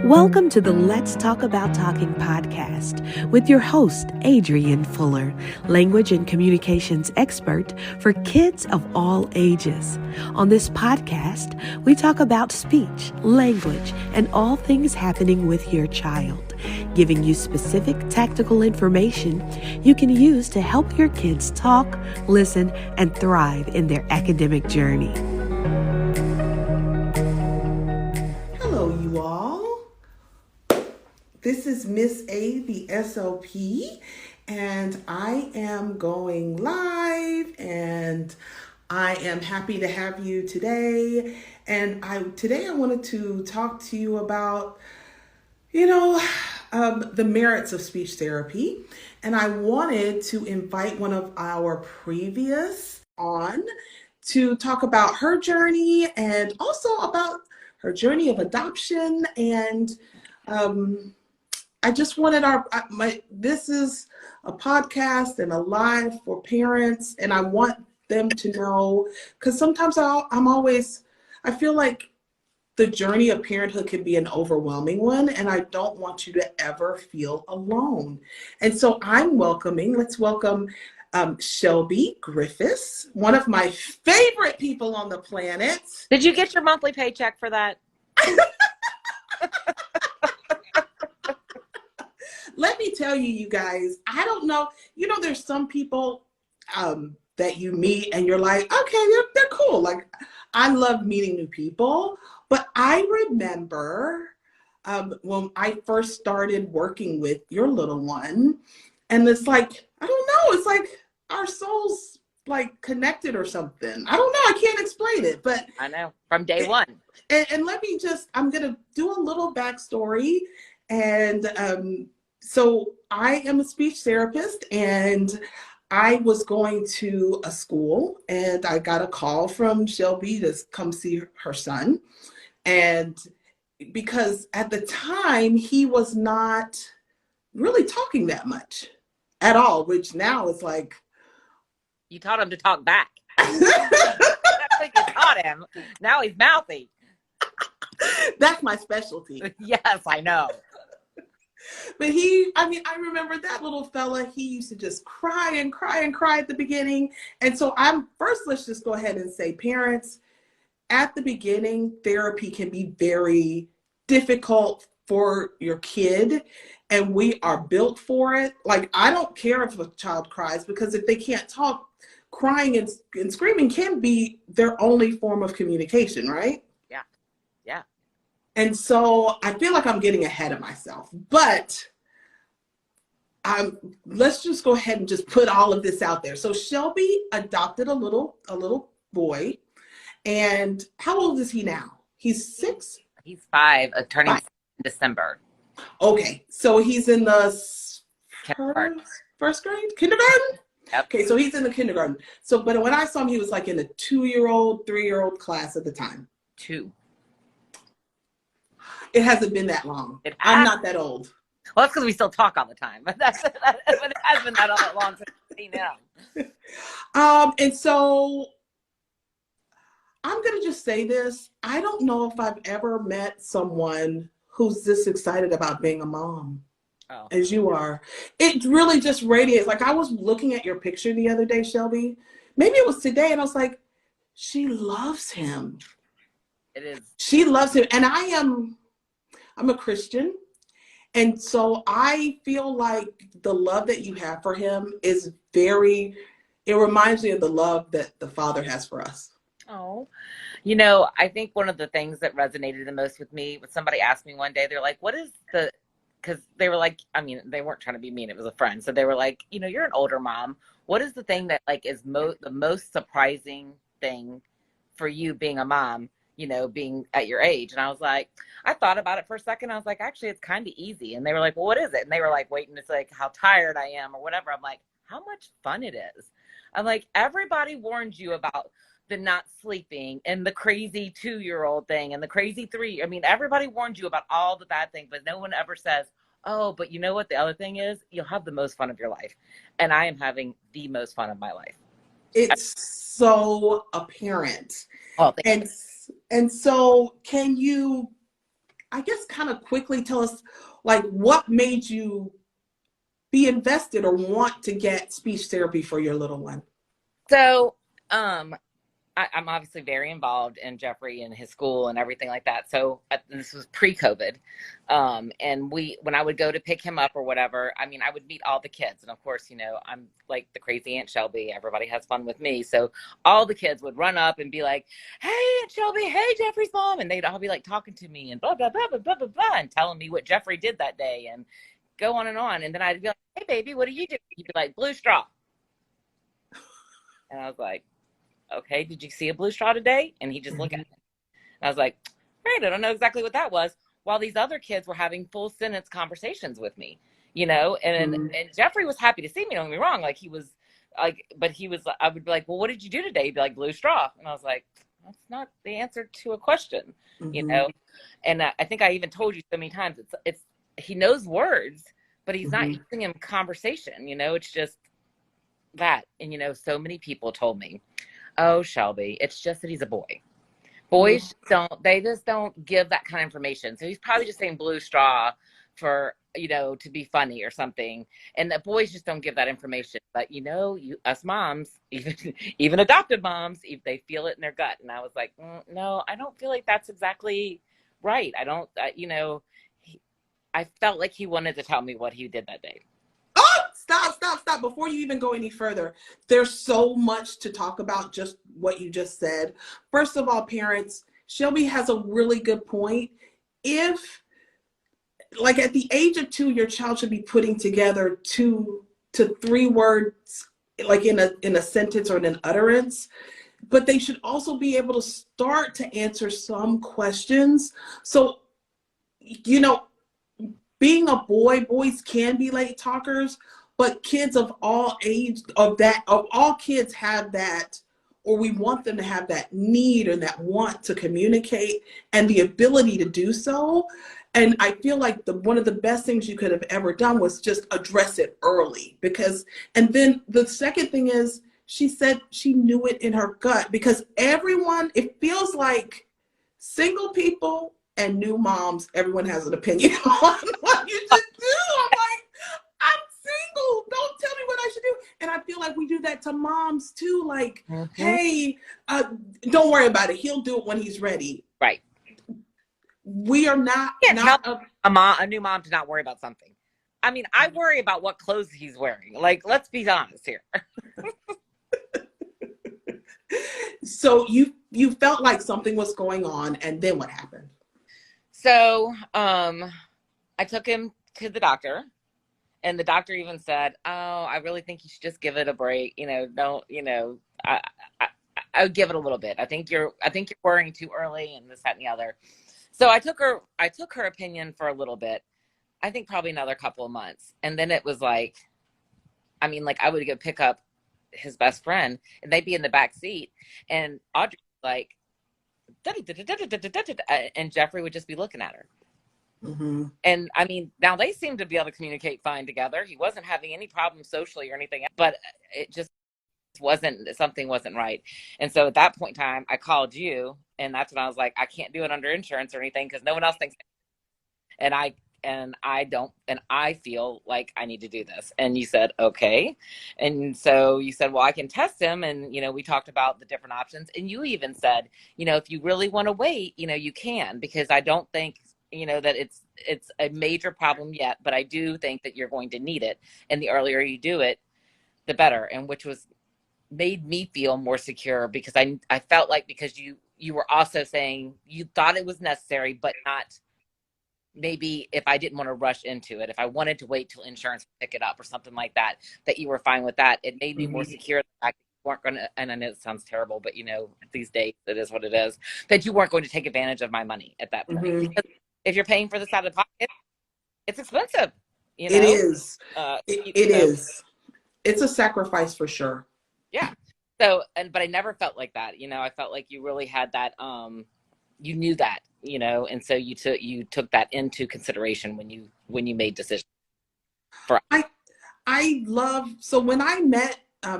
Welcome to the Let's Talk About Talking podcast with your host, Adrienne Fuller, language and communications expert for kids of all ages. On this podcast, we talk about speech, language, and all things happening with your child, giving you specific tactical information you can use to help your kids talk, listen, and thrive in their academic journey. Hello, you all. This is Miss A, the SOP, and I am going live, and I am happy to have you today. And today I wanted to talk to you about, the merits of speech therapy. And I wanted to invite one of our previous on to talk about her journey and also about her journey of adoption. And I just wanted this is a podcast and a live for parents, and I want them to know, because sometimes I feel like the journey of parenthood can be an overwhelming one, and I don't want you to ever feel alone. And so let's welcome Shelby Griffiths, one of my favorite people on the planet. Did you get your monthly paycheck for that? Let me tell you, you guys, I don't know. There's some people that you meet and you're like, okay, they're cool. Like, I love meeting new people. But I remember when I first started working with your little one, and it's like, I don't know, it's like our souls like connected or something. I don't know. I can't explain it, but I know from day one. And I'm going to do a little backstory. And so I am a speech therapist, and I was going to a school, and I got a call from Shelby to come see her son. And because at the time he was not really talking that much at all, which now is like, you taught him to talk back. I think you taught him. Now he's mouthy. That's my specialty. Yes, I know. But I remember that little fella, he used to just cry and cry and cry at the beginning. And so let's just go ahead and say, parents, at the beginning, therapy can be very difficult for your kid, and we are built for it. Like, I don't care if a child cries, because if they can't talk, crying and screaming can be their only form of communication, right? Yeah. Yeah. And so I feel like I'm getting ahead of myself, but let's just go ahead and just put all of this out there. So Shelby adopted a little boy, and how old is he now? He's 6? He's 5, turning 6 in December. Okay, so he's in the first grade, kindergarten? Yep. Okay, so he's in the kindergarten. So, but when I saw him, he was like in a 2-year-old, 3-year-old class at the time. 2. It hasn't been that long. I'm not that old. Well, that's because we still talk all the time. But it has been that long since I've seen him. And so I'm going to just say this. I don't know if I've ever met someone who's this excited about being a mom as you are. It really just radiates. Like, I was looking at your picture the other day, Shelby. Maybe it was today, and I was like, she loves him. It is. She loves him. And I'm a Christian. And so I feel like the love that you have for him is it reminds me of the love that the Father has for us. Oh, I think one of the things that resonated the most with me was somebody asked me one day, they're like, because they were like, they weren't trying to be mean. It was a friend. So they were like, you're an older mom. What is the thing that like is the most surprising thing for you being a mom, being at your age? And I was like, I thought about it for a second. I was like, actually, it's kind of easy. And they were like, well, what is it? And they were like, waiting, it's like how tired I am or whatever. I'm like, how much fun it is. I'm like, everybody warned you about the not sleeping and the crazy 2-year-old thing and the crazy 3. Everybody warned you about all the bad things, but no one ever says, oh, but you know what the other thing is? You'll have the most fun of your life. And I am having the most fun of my life. It's so apparent. Oh, And so can you, I guess, kind of quickly tell us, like, what made you be invested or want to get speech therapy for your little one? So, I'm obviously very involved in Jeffrey and his school and everything like that. So this was pre-COVID. And when I would go to pick him up or whatever, I mean, I would meet all the kids. And of course, you know, I'm like the crazy Aunt Shelby. Everybody has fun with me. So all the kids would run up and be like, hey, Aunt Shelby, hey, Jeffrey's mom. And they'd all be like talking to me and blah, blah, blah, blah, blah, blah, blah, and telling me what Jeffrey did that day and go on. And then I'd be like, hey, baby, what do you do? He'd be like, blue straw. And I was like, okay, did you see a blue straw today? And he just looked at me. And I was like, right, I don't know exactly what that was. While these other kids were having full sentence conversations with me, you know, and Jeffrey was happy to see me, don't get me wrong. Like he was like, but he was, I would be like, well, what did you do today? He'd be like, blue straw. And I was like, that's not the answer to a question, you know? And I think I even told you so many times, it's, he knows words, but he's not using them in conversation, you know, it's just that. And, you know, so many people told me, oh, Shelby, it's just that he's a boy. Boys just don't give that kind of information. So he's probably just saying blue straw for, you know, to be funny or something. And the boys just don't give that information. But, you know, us moms, even adopted moms, they feel it in their gut. And I was like, no, I don't feel like that's exactly right. I don't, you know, I felt like he wanted to tell me what he did that day. Oh, stop. Before you even go any further, there's so much to talk about, just what you just said. First of all, parents, Shelby has a really good point. If, like, at the age of 2, your child should be putting together 2 to 3 words, like in a sentence or in an utterance, but they should also be able to start to answer some questions. So, you know, being a boy, boys can be late talkers, but kids of all all kids have that, or we want them to have that need and that want to communicate and the ability to do so. And I feel like one of the best things you could have ever done was just address it early, and then the second thing is, she said she knew it in her gut, because it feels like single people and new moms, everyone has an opinion on what you should do. I'm like, I'm single. Don't tell me what I should do. And I feel like we do that to moms too. Like, hey, don't worry about it. He'll do it when he's ready. Right. We are not. A new mom to not worry about something. I mean, I worry about what clothes he's wearing. Like, let's be honest here. So you felt like something was going on, and then what happened? So I took him to the doctor, and the doctor even said, oh, I really think you should just give it a break. You know, don't, you know, I would give it a little bit. I think you're worrying too early, and this, that, and the other. So I took her opinion for a little bit. I think probably another couple of months. And then it was like, I mean, like, I would go pick up his best friend, and they'd be in the back seat, and Audrey was like, and Jeffrey would just be looking at her. And I mean, now they seem to be able to communicate fine together. He wasn't having any problems socially or anything, but it just something wasn't right. And so at that point in time, I called you, and that's when I was like, I can't do it under insurance or anything because no one else thinks. And I feel like I need to do this. And you said, okay. And so you said, well, I can test him. And, you know, we talked about the different options. And you even said, you know, if you really want to wait, you know, you can, because I don't think, you know, that it's a major problem yet, but I do think that you're going to need it. And the earlier you do it, the better. And which made me feel more secure, because I felt like, because you were also saying you thought it was necessary, but not maybe if I didn't want to rush into it, if I wanted to wait till insurance pick it up or something like that, that you were fine with that. It made me more secure that I weren't going to, and I know it sounds terrible, but, you know, these days it is what it is, that you weren't going to take advantage of my money at that point. Because if you're paying for this out of pocket, it's expensive. You know? It is. It so, is. It's a sacrifice for sure. Yeah. So, but I never felt like that. You know, I felt like you really had that, you knew that, you know, and so you took that into consideration when you made decisions. So when I met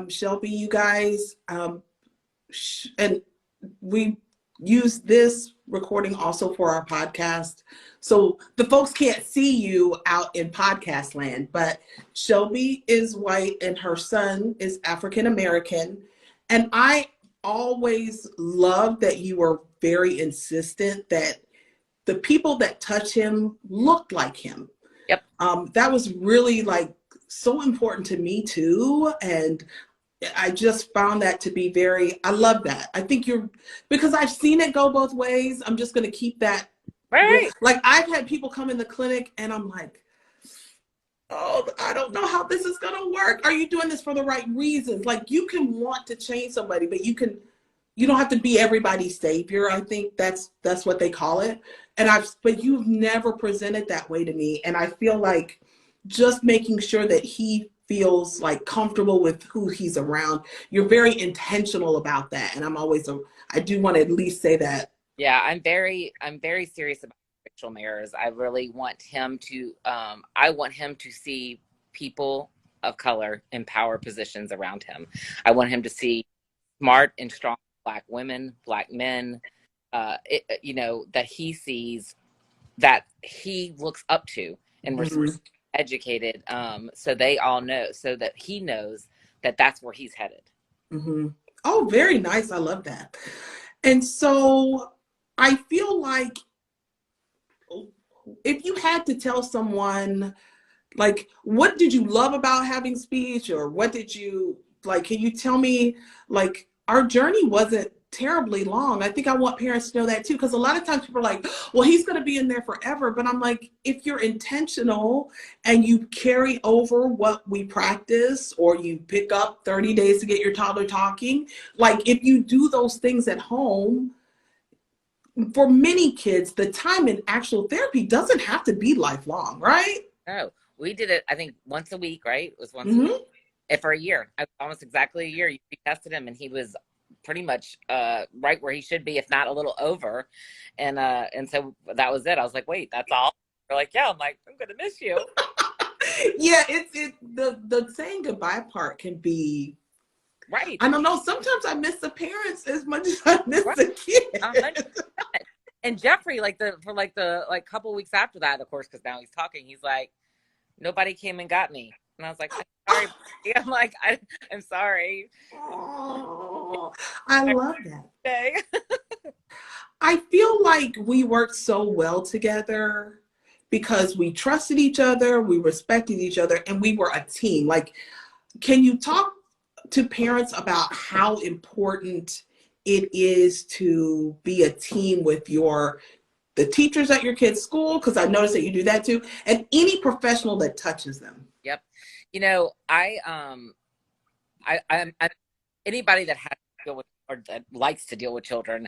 Shelby, you guys, and we use this recording also for our podcast. So the folks can't see you out in podcast land, but Shelby is white and her son is African American. And I always loved that you were very insistent that the people that touch him looked like him. Yep. That was really like so important to me too. And I just found that to be I love that. I think because I've seen it go both ways. I'm just going to keep that. Right. Like I've had people come in the clinic and I'm like, oh, I don't know how this is going to work. Are you doing this for the right reasons? Like you can want to change somebody, but you don't have to be everybody's savior. I think that's what they call it. But you've never presented that way to me. And I feel like just making sure that he feels like comfortable with who he's around. You're very intentional about that. And I do want to at least say that. Yeah, I'm very serious about racial mirrors. I really want him to, I want him to see people of color in power positions around him. I want him to see smart and strong Black women, Black men, that he sees, that he looks up to and educated, so they all know, so that he knows that that's where he's headed. Mm-hmm. Oh, very nice. I love that. And so I feel like if you had to tell someone, like, what did you love about having speech, or what did you like, can you tell me, like, our journey wasn't terribly long. I think I want parents to know that too, because a lot of times people are like, well, he's going to be in there forever. But I'm like, if you're intentional and you carry over what we practice, or you pick up 30 days to get your toddler talking, like if you do those things at home, for many kids, the time in actual therapy doesn't have to be lifelong, right? No, we did it, I think, once a week, right? It was once a week. And for a year, almost exactly a year. You tested him and he was pretty much right where he should be, if not a little over. And so that was it. I was like, wait, that's all? They're like, yeah. I'm like, I'm gonna miss you. Yeah, the saying goodbye part can be right. I don't know. Sometimes I miss the parents as much as I miss the kids. 100%. And Jeffrey, for the couple weeks after that, of course, because now he's talking, he's like, nobody came and got me. And I was like, I'm sorry. I'm like, I'm sorry. Oh, I love that. I feel like we worked so well together because we trusted each other, we respected each other, and we were a team. Like, can you talk to parents about how important it is to be a team with the teachers at your kid's school? Because I noticed that you do that too, and any professional that touches them. Yep. I'm anybody that has to deal with, or that likes to deal with children,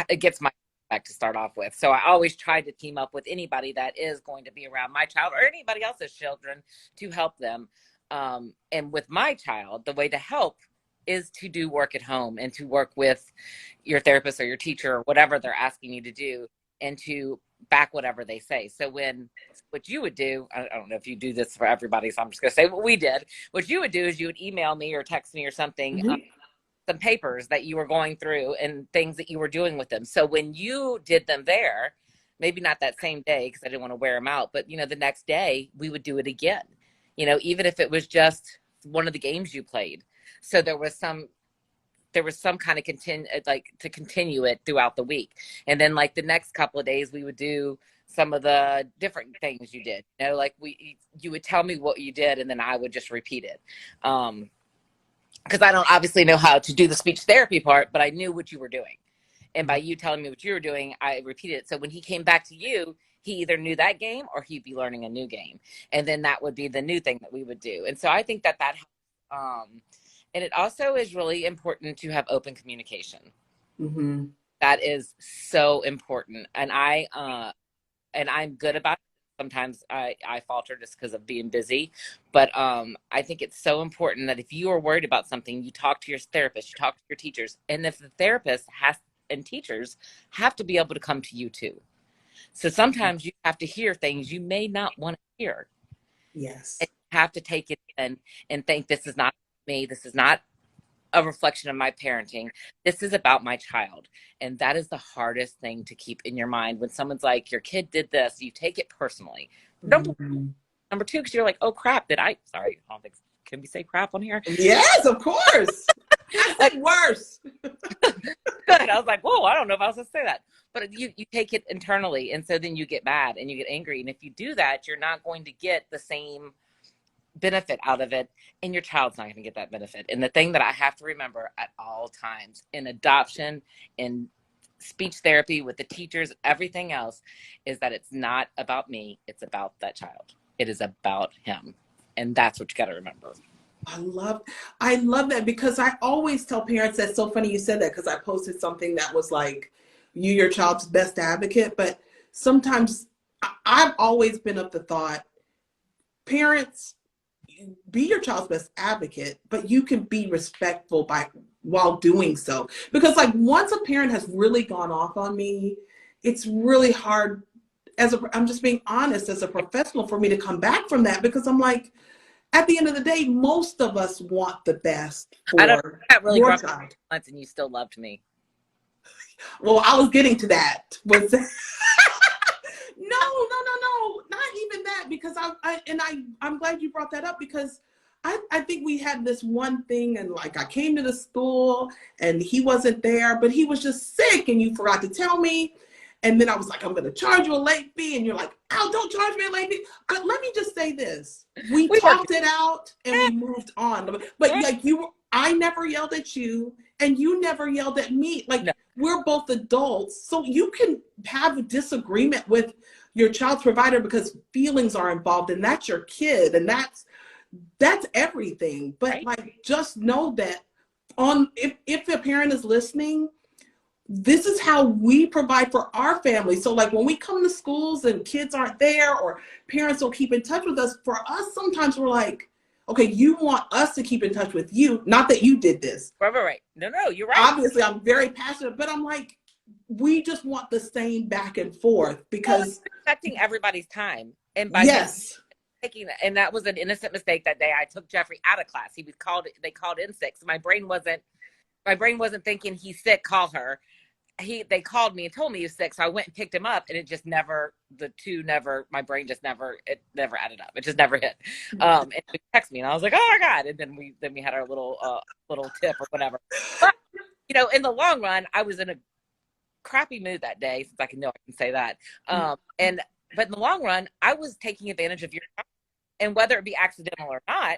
it gets my back to start off with. So I always try to team up with anybody that is going to be around my child or anybody else's children to help them. And with my child, the way to help is to do work at home and to work with your therapist or your teacher or whatever they're asking you to do, and to back whatever they say. So what you would do, I don't know if you do this for everybody, so I'm just going to say what we did. What you would do is you would email me or text me or something, some papers that you were going through and things that you were doing with them. So when you did them there, maybe not that same day because I didn't want to wear them out, but the next day we would do it again, even if it was just one of the games you played. So there was some kind of to continue it throughout the week. And then like the next couple of days we would do some of the different things you did, you would tell me what you did and then I would just repeat it. Because I don't obviously know how to do the speech therapy part, but I knew what you were doing. And by you telling me what you were doing, I repeated it. So when he came back to you, he either knew that game or he'd be learning a new game. And then that would be the new thing that we would do. And so I think that and it also is really important to have open communication. Mm-hmm. That is so important. And I'm good about it. Sometimes I falter just because of being busy. But I think it's so important that if you are worried about something, you talk to your therapist, you talk to your teachers. And if the therapist and teachers have to be able to come to you too. So sometimes you have to hear things you may not want to hear. Yes. And you have to take it in and think, this is not me. This is not a reflection of my parenting. This is about my child. And that is the hardest thing to keep in your mind. When someone's like, your kid did this, you take it personally. Mm-hmm. Number two, because you're like, oh crap, sorry, I don't think, can we say crap on here? Yes, of course. That's worse. Good. I was like, whoa, I don't know if I was going to say that. But you take it internally. And so then you get mad and you get angry. And if you do that, you're not going to get the same benefit out of it. And your child's not going to get that benefit. And the thing that I have to remember at all times in adoption, in speech therapy, with the teachers, everything else, is that it's not about me. It's about that child. It is about him. And that's what you got to remember. I love that, because I always tell parents, that's so funny you said that, because I posted something that was like, you, your child's best advocate. But sometimes I've always been of the thought, parents, be your child's best advocate, but you can be respectful while doing so. Because like once a parent has really gone off on me, it's really hard I'm just being honest, as a professional, for me to come back from that, because I'm like, at the end of the day, most of us want the best for your child. And you still loved me. Well, I was getting to that. No, not even that, because I'm glad you brought that up, because I think we had this one thing, and like I came to the school and he wasn't there, but he was just sick and you forgot to tell me. And then I was like, I'm going to charge you a late fee. And you're like, oh, don't charge me a late fee. But let me just say this. We talked it out and we moved on. But like I never yelled at you and you never yelled at me. Like we're both adults. So you can have a disagreement with your child's provider because feelings are involved, and that's your kid. And that's everything. But like, just know that if a parent is listening, this is how we provide for our family. So like when we come to schools and kids aren't there, or parents don't keep in touch with us, for us, sometimes we're like, okay, you want us to keep in touch with you. Not that you did this. Right. No, you're right. Obviously, I'm very passionate, but I'm like, we just want the same back and forth, because respecting everybody's time. And by and that was an innocent mistake that day. I took Jeffrey out of class. They called in sick. So my brain wasn't thinking he's sick, call her. They called me and told me he was sick. So I went and picked him up, and it just my brain just never added up. It just never hit. And he texted me and I was like, oh my God. And then we had our little tip or whatever. But, in the long run, I was in a crappy mood that day, since I can say that. But in the long run, I was taking advantage of your time. And whether it be accidental or not,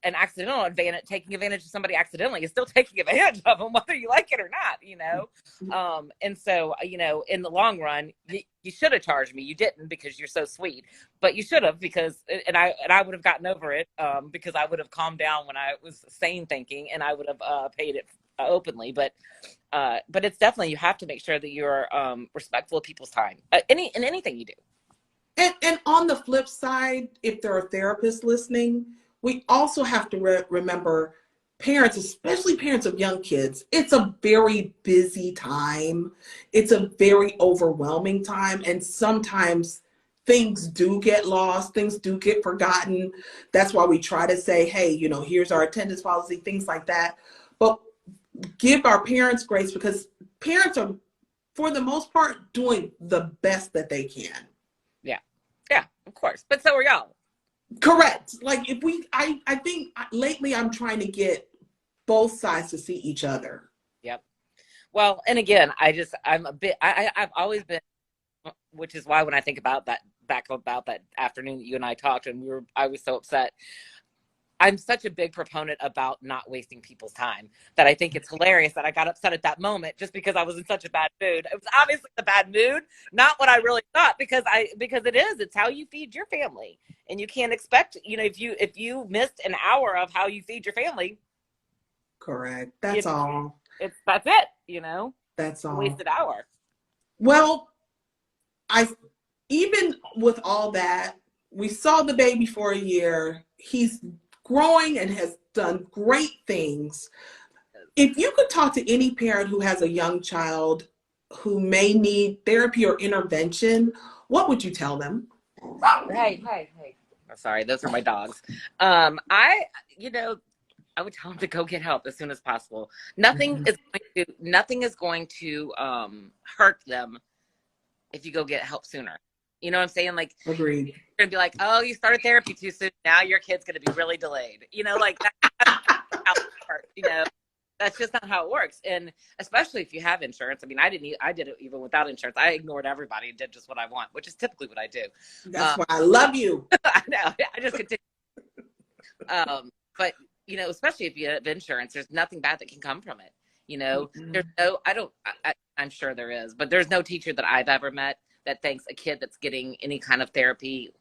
an accidental advantage, taking advantage of somebody accidentally is still taking advantage of them, whether you like it or not, and so, in the long run, you should have charged me. You didn't, because you're so sweet, but you should have, because, and I would have gotten over it, because I would have calmed down when I was sane thinking, and I would have paid it openly. But it's definitely, you have to make sure that you're respectful of people's time, in anything you do. And on the flip side, if there are therapists listening, we also have to remember, parents, especially parents of young kids, it's a very busy time. It's a very overwhelming time. And sometimes things do get lost. Things do get forgotten. That's why we try to say, hey, here's our attendance policy, things like that. But give our parents grace, because parents are, for the most part, doing the best that they can. Yeah, of course. But so are y'all. Correct. Like I think lately I'm trying to get both sides to see each other. Yep. Well, and again, I've always been, which is why when I think about that afternoon that you and I talked, and I was so upset. I'm such a big proponent about not wasting people's time, that I think it's hilarious that I got upset at that moment just because I was in such a bad mood. It was obviously the bad mood, not what I really thought, because it's how you feed your family. And you can't expect, if you missed an hour of how you feed your family. Correct. That's all. That's it, That's all. Wasted hour. Well, even with all that, we saw the baby for a year. He's growing and has done great things. If you could talk to any parent who has a young child who may need therapy or intervention, what would you tell them? Hey. Sorry, those are my dogs. I would tell them to go get help as soon as possible. Nothing is going to hurt them if you go get help sooner. You know what I'm saying? Like, agreed. You're gonna be like, oh, you started therapy too soon. Now your kid's gonna be really delayed. You know, like that's how it works. You know, that's just not how it works. And especially if you have insurance. I mean, I did it even without insurance. I ignored everybody and did just what I want, which is typically what I do. That's why I love you. I know. I just continue. But you know, especially if you have insurance, there's nothing bad that can come from it. You know, there's no. I'm sure there is, but there's no teacher that I've ever met that thinks a kid that's getting any kind of therapy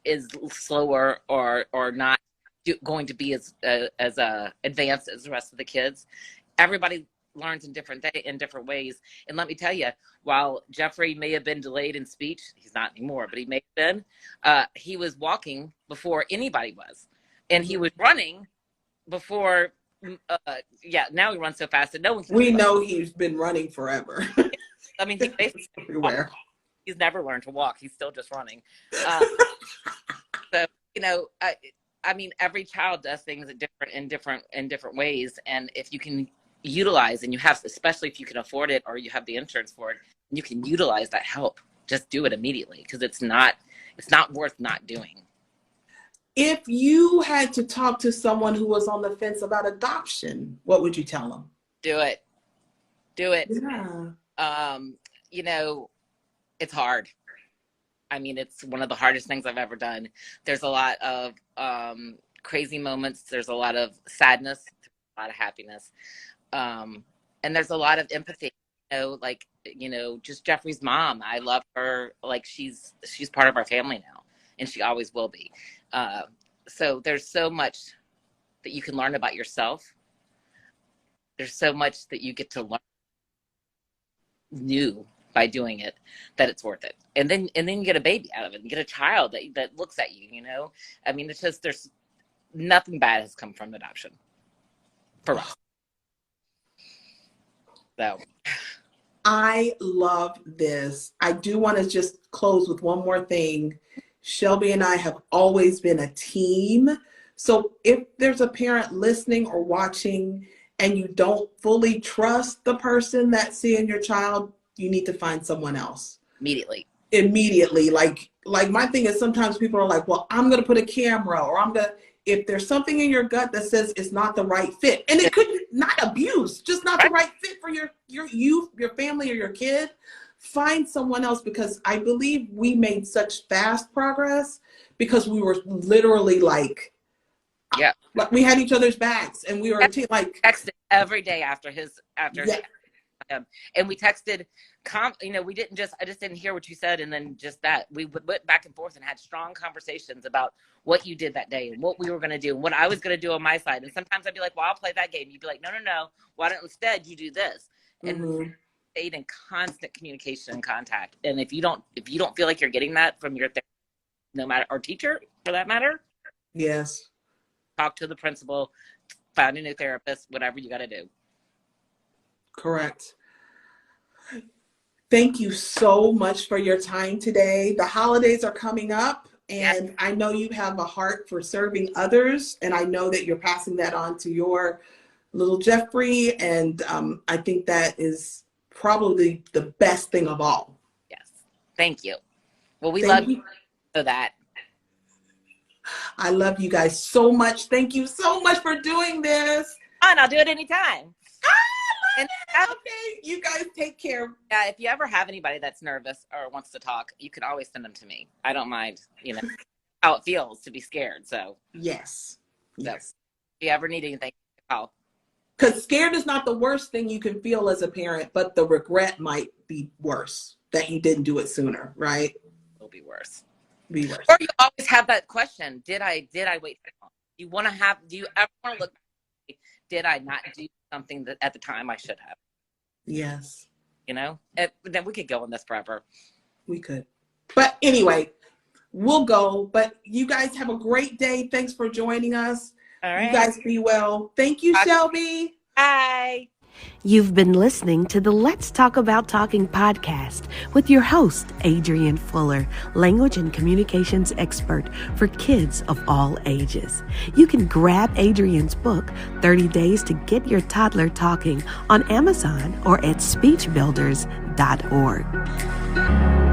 is slower or not going to be as advanced as the rest of the kids. Everybody learns in different ways. And let me tell you, while Jeffrey may have been delayed in speech, he's not anymore, but he may have been, he was walking before anybody was. And he was running before, now he runs so fast that no one can. We know he's been running forever. I mean, he basically everywhere. He's never learned to walk. He's still just running. So, you know, I mean, every child does things in different ways. And if you can utilize, and you have, especially if you can afford it or you have the insurance for it, you can utilize that help. Just do it immediately, because it's not worth not doing. If you had to talk to someone who was on the fence about adoption, what would you tell them? Do it. Yeah. You know, it's hard. I mean, it's one of the hardest things I've ever done. There's a lot of crazy moments. There's a lot of sadness, a lot of happiness. And there's a lot of empathy, you know, like, you know, just Jeffrey's mom. I love her. Like, she's part of our family now, and she always will be. So there's so much that you can learn about yourself. There's so much that you get to learn new by doing it, that it's worth it. And then you get a baby out of it, and get a child that looks at you, you know? I mean, it's just, there's nothing bad has come from adoption for us. So I love this. I do want to just close with one more thing. Shelby and I have always been a team. So if there's a parent listening or watching and you don't fully trust the person that's seeing your child, you need to find someone else. Immediately. Like my thing is, sometimes people are like, well, I'm going to put a camera, or if there's something in your gut that says it's not the right fit, and it could not abuse, just not the right fit for your youth, your family, or your kid, find someone else. Because I believe we made such fast progress because we were literally like we had each other's backs, and we were like texted every day after him. And we texted, you know, I just didn't hear what you said. And then just that, we went back and forth and had strong conversations about what you did that day and what we were going to do and what I was going to do on my side. And sometimes I'd be like, well, I'll play that game. You'd be like, no. Why don't instead you do this? And stayed in constant communication and contact. And if you don't feel like you're getting that from your therapist, no matter, or teacher for that matter, yes, talk to the principal, find a new therapist, whatever you got to do. Correct. Thank you so much for your time today. The holidays are coming up, and I know you have a heart for serving others, and I know that you're passing that on to your little Jeffrey, and I think that is probably the best thing of all. Yes. Thank you. Well, we love you for that. I love you guys so much. Thank you so much for doing this. And I'll do it anytime. Okay, you guys take care. Yeah, if you ever have anybody that's nervous or wants to talk, you can always send them to me. I don't mind, you know, how it feels to be scared. So yes. If you ever need anything, call. Because scared is not the worst thing you can feel as a parent, but the regret might be worse that you didn't do it sooner, right? It'll be worse. Or you always have that question: Did I wait too long? Do you ever want to look back? Did I not do something that at the time I should have? Yes. You know, then we could go on this forever. We could. But anyway, we'll go. But you guys have a great day. Thanks for joining us. All right. You guys be well. Thank you, Shelby. Bye. You've been listening to the Let's Talk About Talking podcast with your host, Adrienne Fuller, language and communications expert for kids of all ages. You can grab Adrienne's book, 30 Days to Get Your Toddler Talking, on Amazon or at speechbuilders.org.